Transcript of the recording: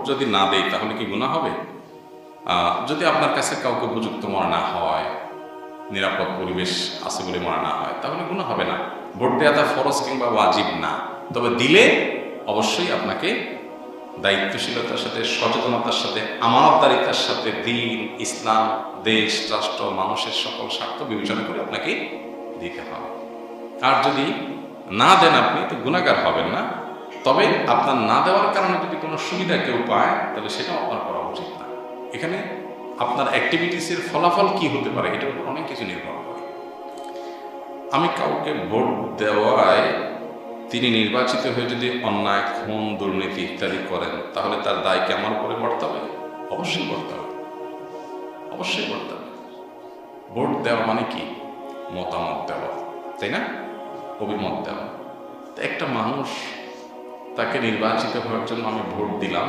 যদি না দেই তাহলে কি গুনাহ হবে? যদি আপনার কাছে কাউকে উপযুক্ত মনে না হয়, নিরাপদ পরিবেশ আছে বলে মনে না হয়, তাহলে গুনাহ হবে না। ভোট দেওয়াটা ফরজ কিংবা ওয়াজিব না, তবে দিলে অবশ্যই আপনাকে দায়িত্বশীলতার সাথে, সচেতনতার সাথে, আমানতদারিতার সাথে দিন, ইসলাম, দেশ, রাষ্ট্র, মানুষের সকল স্বার্থ বিবেচনা করে আপনাকে দিতে হবে। আর যদি না দেন আপনি, তো গুনাহগার হবেন না, তবে আপনার না দেওয়ার কারণে যদি কোনো সুবিধা কেউ পায় তাহলে সেটাও আপনার করা উচিত না। এখানে আপনার অ্যাক্টিভিটিসের ফলাফল কি হতে পারে এটার উপর অনেক কিছু নির্ভর করে। আমি কাউকে ভোট দেওয়ায় তিনি নির্বাচিত হয়ে যদি অন্যায়, খুন, দুর্নীতি ইত্যাদি করেন, তাহলে তার দায় কি আমার উপরে পড়তে হবে? অবশ্যই পড়তে হবে, অবশ্যই পড়তে হবে। ভোট দেওয়া মানে কি? মতামত দেওয়া, তাই না? অভিমত দেওয়া। একটা মানুষ, তাকে নির্বাচিত হওয়ার জন্য আমি ভোট দিলাম,